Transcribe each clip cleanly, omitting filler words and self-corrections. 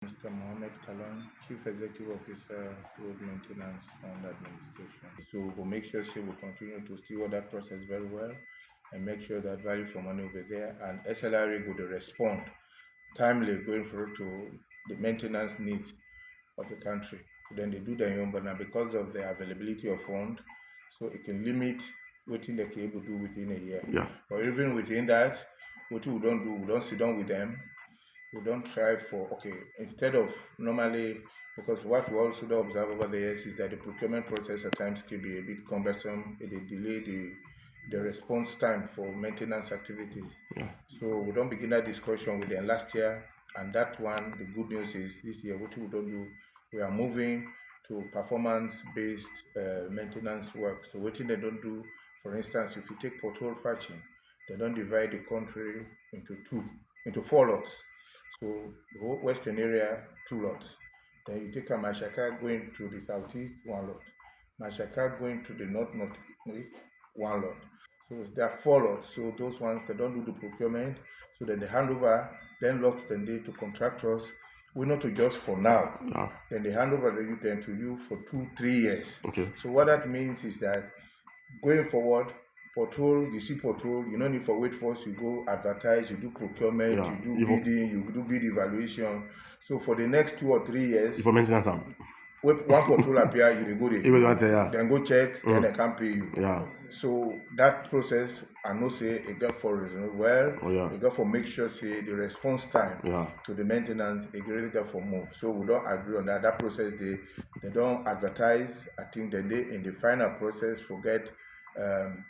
Mr. Mohamed, Kallon, Chief Executive Officer, Road Maintenance and Administration. So we'll make sure we'll continue to steward that process very well and make sure that value for money will be there, and SLRA will respond timely going through to the maintenance needs of the country. Then they do their own, but now because of the availability of funds, so it can limit what they can able to do within a year. Yeah. But even within that, what we don't do, we don't sit down with them. We don't try for, instead of normally, because what we also do observe over the years is that the procurement process at times can be a bit cumbersome. It delay the response time for maintenance activities. Yeah. So we don't begin that discussion with them last year, and that one, the good news is this year, what we don't do, we are moving to performance-based maintenance work. So what they don't do, for instance, if you take pothole patching, they don't divide the country into 4 lots. So the whole western area, 2 lots. Then you take a Mashaka going to the southeast, 1 lot. Mashaka going to the northeast, 1 lot. So there are 4 lots. So those ones, they don't do the procurement. So then they hand over 10 lots then they to contractors. We not to just for now. Yeah. Then they hand over then to you for 2-3 years. Okay. So what that means is that going forward, pothole, you see pothole, you don't need for wait force, you go advertise, you do procurement, Yeah. you do bidding, you do bid evaluation. So for the next 2 or 3 years, for maintenance, when one pothole appear, you go there. Then go check, then they can't pay you. Yeah. So that process, I know say it got for reason well. Oh, yeah. It got for make sure say the response time to the maintenance, it really got for move. So we don't agree on that. That process they don't advertise. I think then they in the final process forget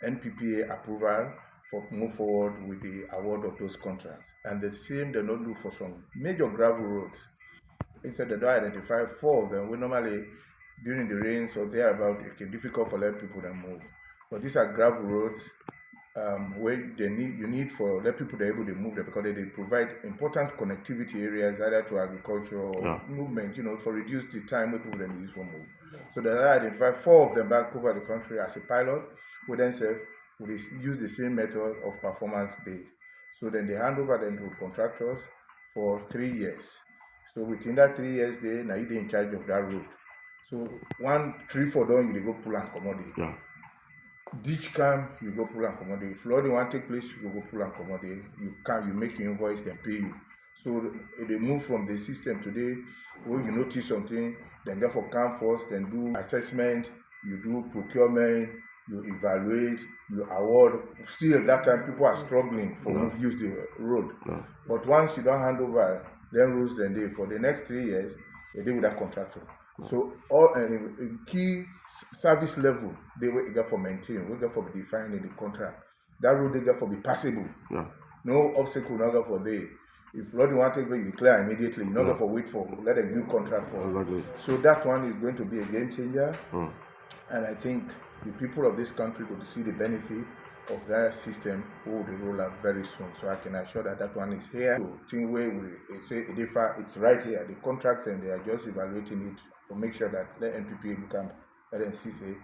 NPPA approval for move forward with the award of those contracts. And the same they don't do for some major gravel roads. Instead they don't identify 4 of them. We normally during the rains or thereabout it can be difficult for let people to move. But these are gravel roads where you need for let people to be able to move there because they provide important connectivity areas either to agriculture or movement, for reduce the time where people then use for move. So they identify 4 of them back over the country as a pilot. We then say we use the same method of performance based. So then they hand over them to contractors for 3 years. So within that 3 years, now you're in charge of that road. So 1, 3, 4 down, you go pull and commodity. Yeah. Ditch camp, you go pull and commodity. Flooding one take place, you go pull and commodity. You make your invoice, then pay you. So they move from the system today where you notice something, then go for camp first, then do assessment, you do procurement, you evaluate, you award. Still, that time people are struggling for use the road. Yeah. But once you don't hand over, then rules then they for the next 3 years, they deal with that contractor. So all key service level they will get for maintain, we get for be defined in the contract. That road they get for be passable. Yeah. No obstacle, not go for day. If flooding want to take, you declare immediately. You not go for wait for let a new contract for. Exactly. So that one is going to be a game changer. And I think the people of this country will see the benefit of that system will be roll out very soon. So I can assure that one is here. So thing where we say it's right here. The contracts and they are just evaluating it to make sure that the NPPA become let them see say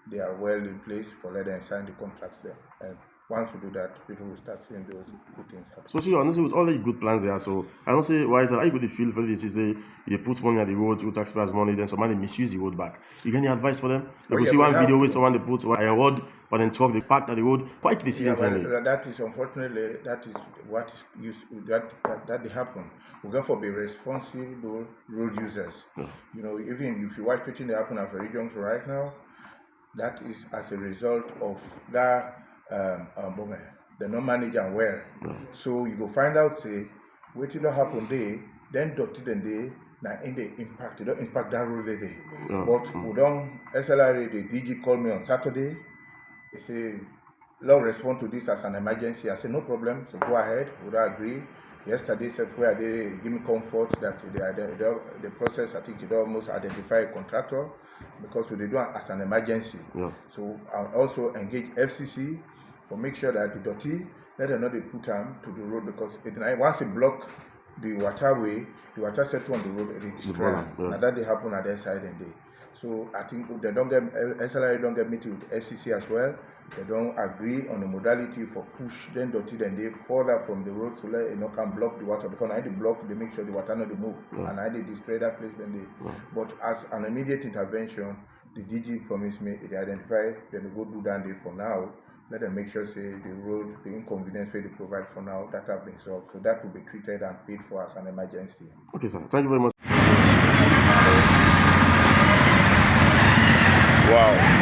they are well in place for let them sign the contracts there. And once we do that, people will start seeing those good things happen. So see, honestly, with all the good plans there, so I don't say why is I got the feel for this is say you put money on the road, you taxpayers money, then somebody misuse the road back. You get any advice for them? You see one video where someone they put a road, but then truck they parked at the road. Why did they see that is unfortunately that is what is used that they happen. We got for be responsible road users. Yeah. Even if you watch what they happen at the regions right now, that is as a result of that they not manage and well. So you go find out say what did happen there, then doctor then they now in the impact, it don't impact that road there. But we don't SLRA the DG called me on Saturday. They say Lord respond to this as an emergency. I said no problem, so go ahead, would I agree? Yesterday where they give me comfort that the process I think it almost identify a contractor because we do it as an emergency. So I'll also engage FCC for make sure that the dirty, let them not they put them to the road because once it block the waterway, the water settle on the road, it destroy. Now that they happen at their side and they. So I think if they don't get SLRA don't get meeting with FCC as well. They don't agree on the modality for push then dirty then they further from the road so let can block the water because I need to block they make sure the water not to move and I did destroy that place then they but as an immediate intervention the DG promised me they identify then they go do that day for now. Let them make sure say the road, the inconvenience they provide for now that have been solved. So that will be treated and paid for as an emergency. Okay, sir. Thank you very much. Wow.